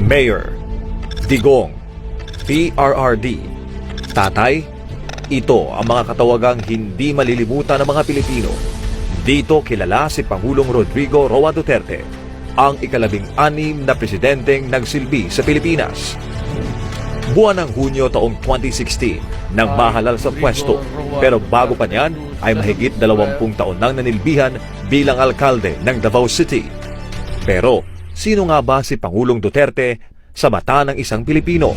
Mayor Digong, PRRD, Tatay. Ito ang mga katawagang hindi malilimutan ng mga Pilipino. Dito kilala si Pangulong Rodrigo Roa Duterte, ang ika-16 na presidenteng nagsilbi sa Pilipinas. Buwan ng Hunyo taong 2016 nang mahalal sa pwesto, pero bago pa niyan ay mahigit 20 taon nang nanilbihan bilang alkalde ng Davao City. Pero sino nga ba si Pangulong Duterte sa mata ng isang Pilipino?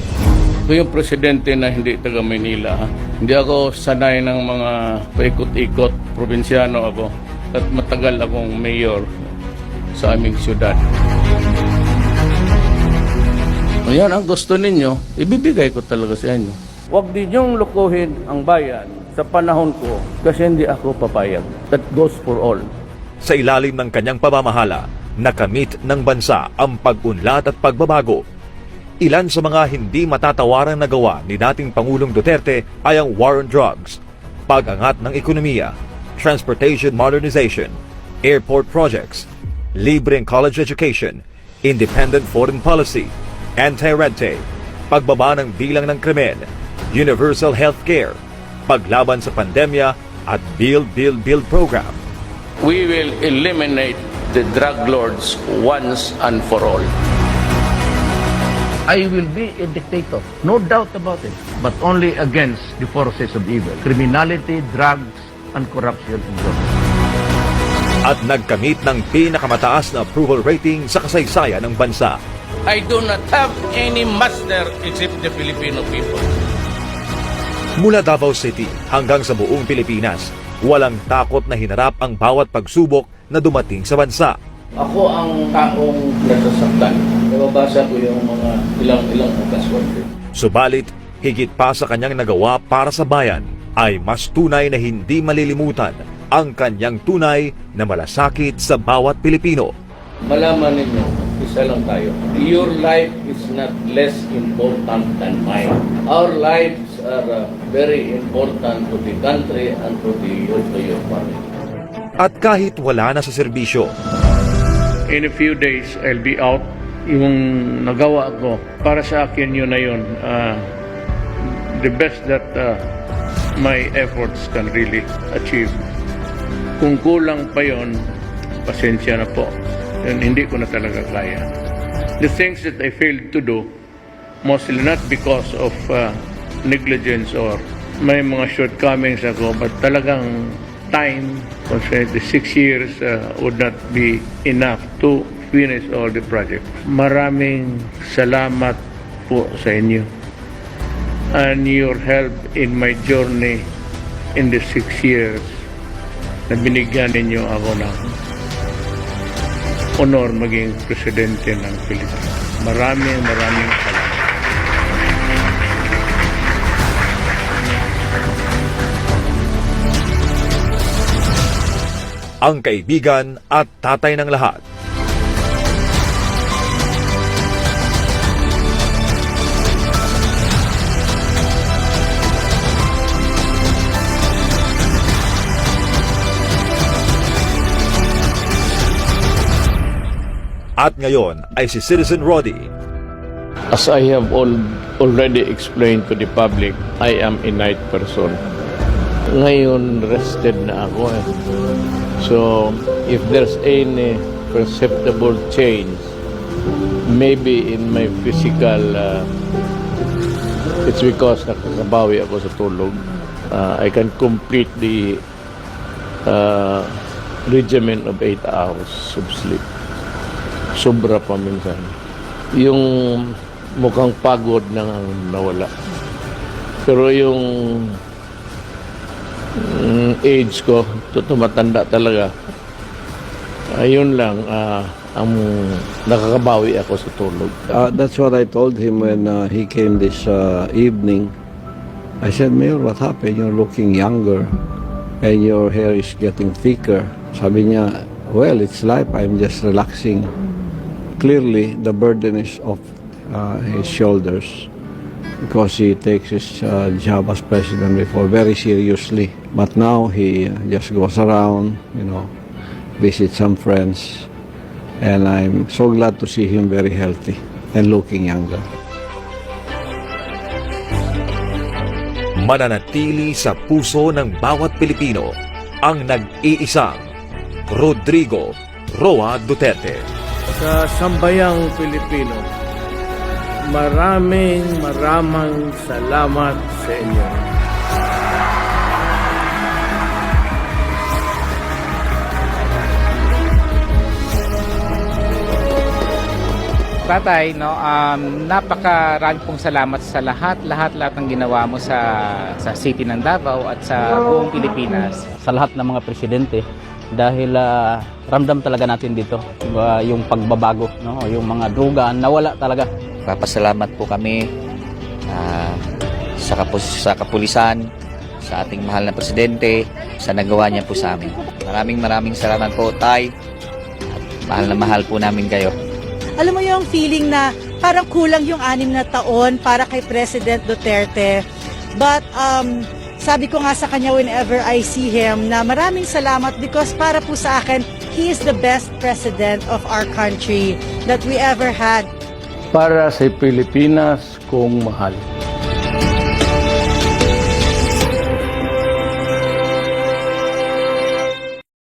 Ako yung presidente na hindi taga Manila. Hindi ako sanay ng mga paikot-ikot. Probinsyano ako at matagal akong mayor sa aming syudad. Ayan ang gusto ninyo, ibibigay ko talaga sa inyo. Huwag din niyong lukuhin ang bayan sa panahon ko kasi hindi ako papayag. That goes for all. Sa ilalim ng kanyang pamamahala, nakamit ng bansa ang pag-unlad at pagbabago. Ilan sa mga hindi matatawarang nagawa ni dating Pangulong Duterte ay ang war on drugs, pag-angat ng ekonomiya, transportation modernization, airport projects, libreng college education, independent foreign policy, anti-red tape, pagbaba ng bilang ng krimen, universal health care, paglaban sa pandemya at Build program. We will eliminate the drug lords once and for all. I will be a dictator, no doubt about it, but only against the forces of evil, criminality, drugs, and corruption. At nagkamit ng pinakamataas na approval rating sa kasaysayan ng bansa. I do not have any master except the Filipino people. Mula Davao City hanggang sa buong Pilipinas, walang takot na hinarap ang bawat pagsubok na dumating sa bansa. Ako ang taong nasasaktan. Nababasa ko yung mga ilang okasyon. Subalit, higit pa sa kanyang nagawa para sa bayan, ay mas tunay na hindi malilimutan ang kanyang tunay na malasakit sa bawat Pilipino. Malaman ninyo, isa lang tayo. Your life is not less important than mine. Our lives are very important to the country and to your family. At kahit wala na sa serbisyo, In a few days, I'll be out. Yung nagawa ko, para sa akin yun na yun. The best that my efforts can really achieve. Kung kulang pa yun, pasensya na po. Yun, hindi ko na talaga kaya. The things that I failed to do, mostly not because of negligence or may mga shortcomings ako, but talagang time, kasi the 6 years would not be enough to finish all the project. Maraming salamat po sa inyo and your help in my journey in the 6 years na binigyan ninyo ako ng honor maging presidente ng Pilipinas. Maraming salamat. ang kaibigan at tatay ng lahat. At ngayon ay si Citizen Roddy. As I have already explained to the public, I am a night person. Ngayon, rested na ako eh. So, if there's any perceptible change, maybe in my physical, it's because nakakabawi ako sa tulog. I can complete the regimen of 8 hours of sleep. Sobra pa minsan. Yung mukhang pagod na nawala. Pero yung age ko, tumatanda talaga. Ayun lang, ang nakakabawi ako sa tulog. That's what I told him when he came this evening. I said, Mayor, what happened? You're looking younger and your hair is getting thicker. Sabi niya, well, it's life. I'm just relaxing. Clearly, the burden is off his shoulders because he takes his job as president before very seriously. But now he just goes around, visits some friends, and I'm so glad to see him very healthy. and looking younger. Mananatili sa puso ng bawat Pilipino ang nag-iisang Rodrigo Roa Duterte. Sa sambayang Pilipino, maraming salamat sa inyo. Tatay, no, napakarami pong salamat sa lahat ng ginawa mo sa city ng Davao at sa buong Pilipinas. Sa lahat ng mga presidente dahil ramdam talaga natin dito yung pagbabago, no, yung mga droga nawala talaga. Papasalamat po kami sa kapulisan, sa ating mahal na presidente, sa nagawa niya po sa amin. Maraming salamat po, Tay. At mahal po namin kayo. Alam mo yung feeling na parang kulang yung 6 na taon para kay President Duterte. But sabi ko nga sa kanya whenever I see him na maraming salamat because para po sa akin, he is the best president of our country that we ever had. Para sa Pilipinas kong mahal.